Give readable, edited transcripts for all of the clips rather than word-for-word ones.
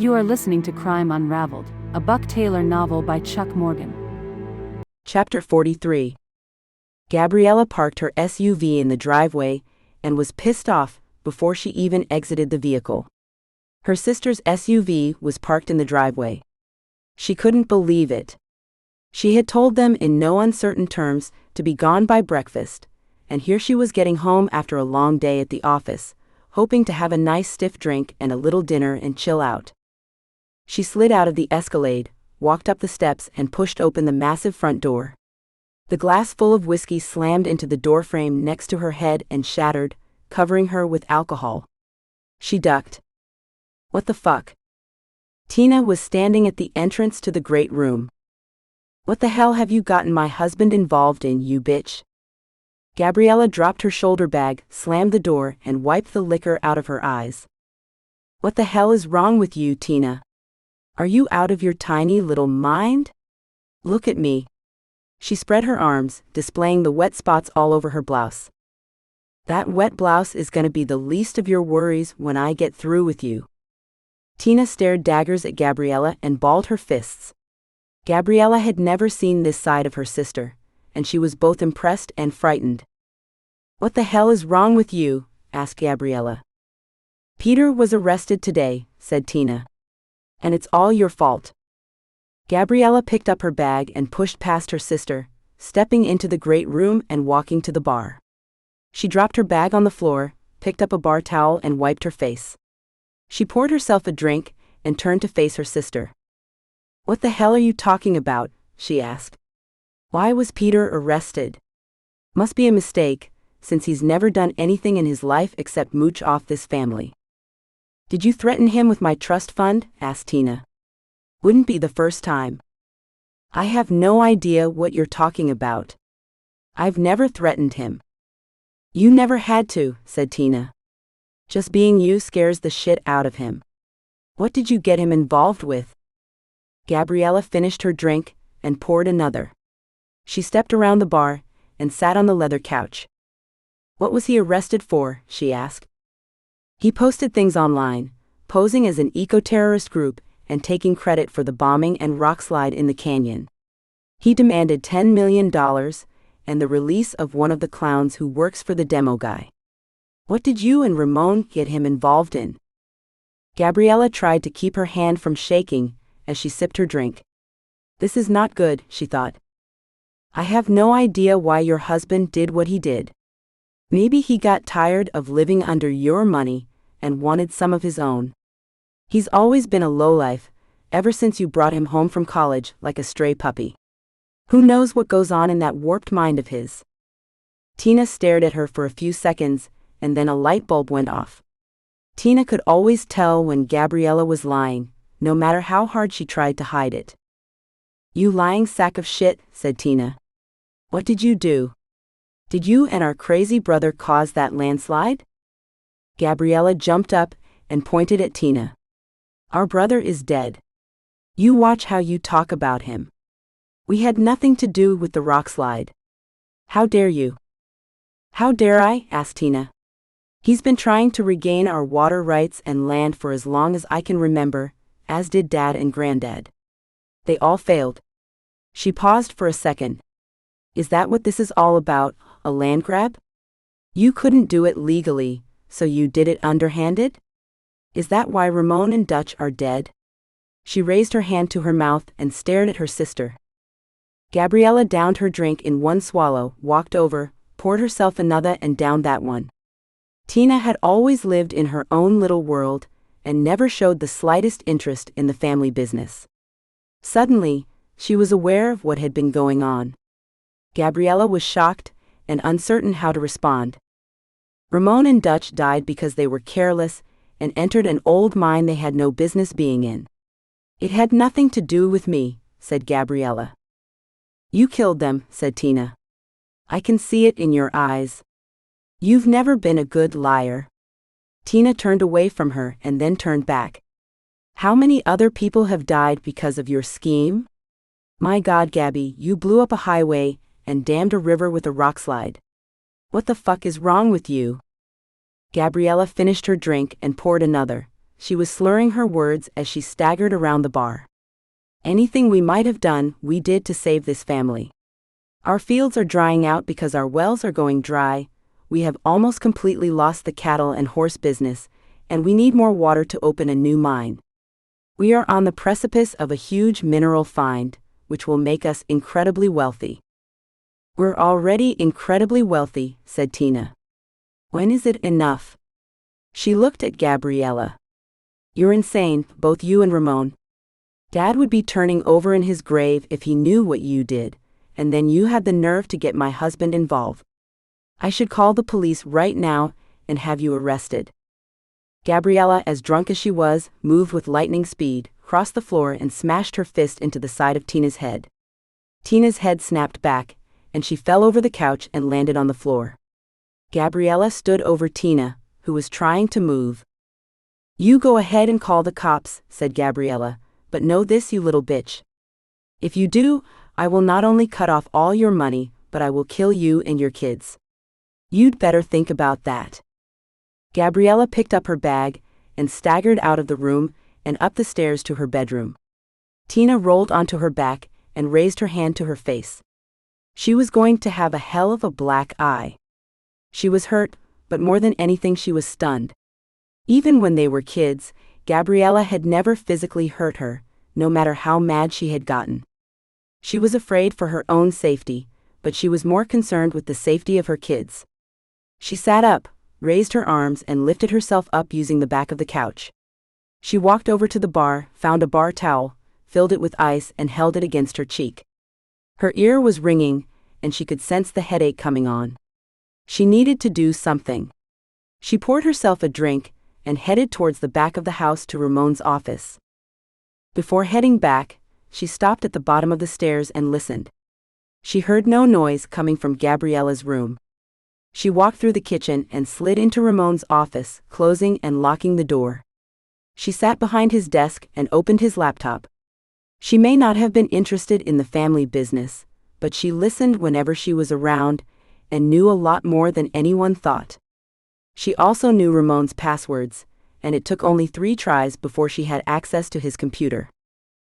You are listening to Crime Unraveled, a Buck Taylor novel by Chuck Morgan. Chapter 43. Gabriella parked her SUV in the driveway and was pissed off before she even exited the vehicle. Her sister's SUV was parked in the driveway. She couldn't believe it. She had told them in no uncertain terms to be gone by breakfast, and here she was getting home after a long day at the office, hoping to have a nice stiff drink and a little dinner and chill out. She slid out of the Escalade, walked up the steps and pushed open the massive front door. The glass full of whiskey slammed into the doorframe next to her head and shattered, covering her with alcohol. She ducked. What the fuck? Tina was standing at the entrance to the great room. What the hell have you gotten my husband involved in, you bitch? Gabriella dropped her shoulder bag, slammed the door, and wiped the liquor out of her eyes. What the hell is wrong with you, Tina? Are you out of your tiny little mind? Look at me. She spread her arms, displaying the wet spots all over her blouse. That wet blouse is gonna be the least of your worries when I get through with you. Tina stared daggers at Gabriella and balled her fists. Gabriella had never seen this side of her sister, and she was both impressed and frightened. What the hell is wrong with you? Asked Gabriella. Peter was arrested today, said Tina. And it's all your fault. Gabriella picked up her bag and pushed past her sister, stepping into the great room and walking to the bar. She dropped her bag on the floor, picked up a bar towel and wiped her face. She poured herself a drink and turned to face her sister. What the hell are you talking about? She asked. Why was Peter arrested? Must be a mistake, since he's never done anything in his life except mooch off this family. Did you threaten him with my trust fund? Asked Tina. Wouldn't be the first time. I have no idea what you're talking about. I've never threatened him. You never had to, said Tina. Just being you scares the shit out of him. What did you get him involved with? Gabriella finished her drink and poured another. She stepped around the bar and sat on the leather couch. What was he arrested for? She asked. He posted things online, posing as an eco-terrorist group and taking credit for the bombing and rockslide in the canyon. He demanded $10 million and the release of one of the clowns who works for the demo guy. What did you and Ramon get him involved in? Gabriella tried to keep her hand from shaking as she sipped her drink. This is not good, she thought. I have no idea why your husband did what he did. Maybe he got tired of living under your money and wanted some of his own. He's always been a lowlife, ever since you brought him home from college like a stray puppy. Who knows what goes on in that warped mind of his? Tina stared at her for a few seconds, and then a light bulb went off. Tina could always tell when Gabriella was lying, no matter how hard she tried to hide it. You lying sack of shit, said Tina. What did you do? Did you and our crazy brother cause that landslide? Gabriella jumped up and pointed at Tina. Our brother is dead. You watch how you talk about him. We had nothing to do with the rockslide. How dare you? How dare I? Asked Tina. He's been trying to regain our water rights and land for as long as I can remember, as did Dad and Granddad. They all failed. She paused for a second. Is that what this is all about, a land grab? You couldn't do it legally, so you did it underhanded? Is that why Ramon and Dutch are dead? She raised her hand to her mouth and stared at her sister. Gabriella downed her drink in one swallow, walked over, poured herself another and downed that one. Tina had always lived in her own little world and never showed the slightest interest in the family business. Suddenly, she was aware of what had been going on. Gabriella was shocked and uncertain how to respond. Ramon and Dutch died because they were careless and entered an old mine they had no business being in. It had nothing to do with me, said Gabriella. You killed them, said Tina. I can see it in your eyes. You've never been a good liar. Tina turned away from her and then turned back. How many other people have died because of your scheme? My God, Gabby, you blew up a highway and dammed a river with a rockslide. What the fuck is wrong with you? Gabriella finished her drink and poured another, she was slurring her words as she staggered around the bar. Anything we might have done, we did to save this family. Our fields are drying out because our wells are going dry, we have almost completely lost the cattle and horse business, and we need more water to open a new mine. We are on the precipice of a huge mineral find, which will make us incredibly wealthy. We're already incredibly wealthy, said Tina. When is it enough? She looked at Gabriella. You're insane, both you and Ramon. Dad would be turning over in his grave if he knew what you did, and then you had the nerve to get my husband involved. I should call the police right now and have you arrested. Gabriella, as drunk as she was, moved with lightning speed, crossed the floor and smashed her fist into the side of Tina's head. Tina's head snapped back, and she fell over the couch and landed on the floor. Gabriella stood over Tina, who was trying to move. You go ahead and call the cops, said Gabriella, but know this, you little bitch. If you do, I will not only cut off all your money, but I will kill you and your kids. You'd better think about that. Gabriella picked up her bag and staggered out of the room and up the stairs to her bedroom. Tina rolled onto her back and raised her hand to her face. She was going to have a hell of a black eye. She was hurt, but more than anything she was stunned. Even when they were kids, Gabriella had never physically hurt her, no matter how mad she had gotten. She was afraid for her own safety, but she was more concerned with the safety of her kids. She sat up, raised her arms and lifted herself up using the back of the couch. She walked over to the bar, found a bar towel, filled it with ice and held it against her cheek. Her ear was ringing, and she could sense the headache coming on. She needed to do something. She poured herself a drink and headed towards the back of the house to Ramon's office. Before heading back, she stopped at the bottom of the stairs and listened. She heard no noise coming from Gabriella's room. She walked through the kitchen and slid into Ramon's office, closing and locking the door. She sat behind his desk and opened his laptop. She may not have been interested in the family business, but she listened whenever she was around and knew a lot more than anyone thought. She also knew Ramon's passwords, and it took only 3 tries before she had access to his computer.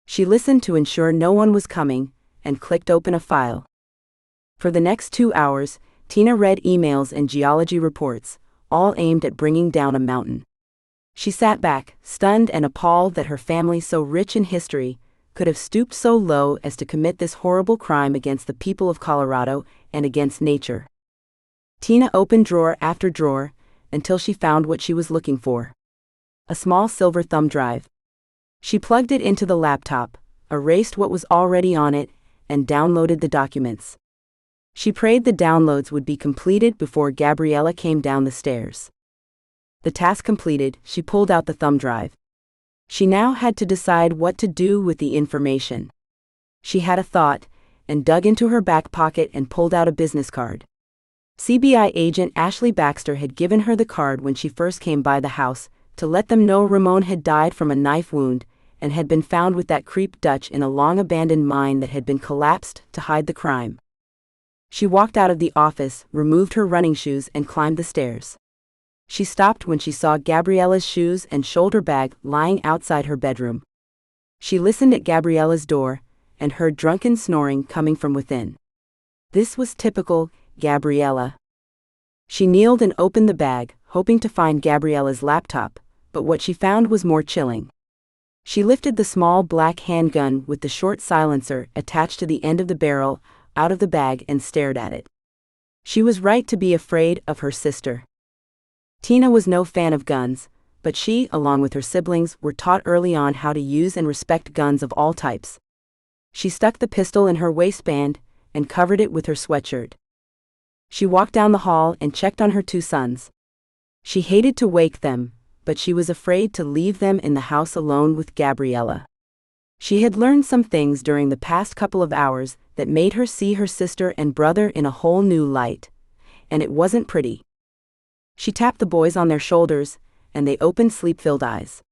She listened to ensure no one was coming and clicked open a file. For the next 2 hours, Tina read emails and geology reports, all aimed at bringing down a mountain. She sat back, stunned and appalled that her family, so rich in history, could have stooped so low as to commit this horrible crime against the people of Colorado and against nature. Tina opened drawer after drawer until she found what she was looking for. A small silver thumb drive. She plugged it into the laptop, erased what was already on it, and downloaded the documents. She prayed the downloads would be completed before Gabriella came down the stairs. The task completed, she pulled out the thumb drive. She now had to decide what to do with the information. She had a thought, and dug into her back pocket and pulled out a business card. CBI agent Ashley Baxter had given her the card when she first came by the house, to let them know Ramon had died from a knife wound, and had been found with that creep Dutch in a long-abandoned mine that had been collapsed to hide the crime. She walked out of the office, removed her running shoes and climbed the stairs. She stopped when she saw Gabriella's shoes and shoulder bag lying outside her bedroom. She listened at Gabriella's door, and heard drunken snoring coming from within. This was typical Gabriella. She kneeled and opened the bag, hoping to find Gabriella's laptop, but what she found was more chilling. She lifted the small black handgun with the short silencer attached to the end of the barrel out of the bag and stared at it. She was right to be afraid of her sister. Tina was no fan of guns, but she, along with her siblings, were taught early on how to use and respect guns of all types. She stuck the pistol in her waistband and covered it with her sweatshirt. She walked down the hall and checked on her 2 sons. She hated to wake them, but she was afraid to leave them in the house alone with Gabriella. She had learned some things during the past couple of hours that made her see her sister and brother in a whole new light, and it wasn't pretty. She tapped the boys on their shoulders, and they opened sleep-filled eyes.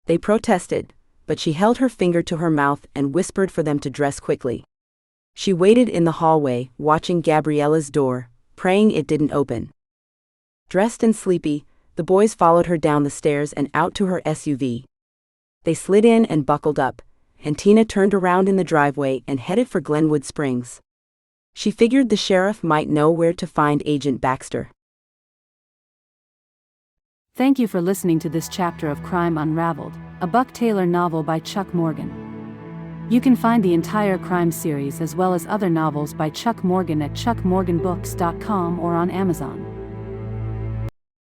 They protested, but she held her finger to her mouth and whispered for them to dress quickly. She waited in the hallway, watching Gabriella's door, praying it didn't open. Dressed and sleepy, The boys followed her down the stairs and out to her SUV. They slid in and buckled up, and Tina turned around in the driveway and headed for Glenwood Springs. She figured the sheriff might know where to find Agent Baxter. Thank you for listening to this chapter of Crime Unraveled, a Buck Taylor novel by Chuck Morgan. You can find the entire crime series as well as other novels by Chuck Morgan at chuckmorganbooks.com or on Amazon.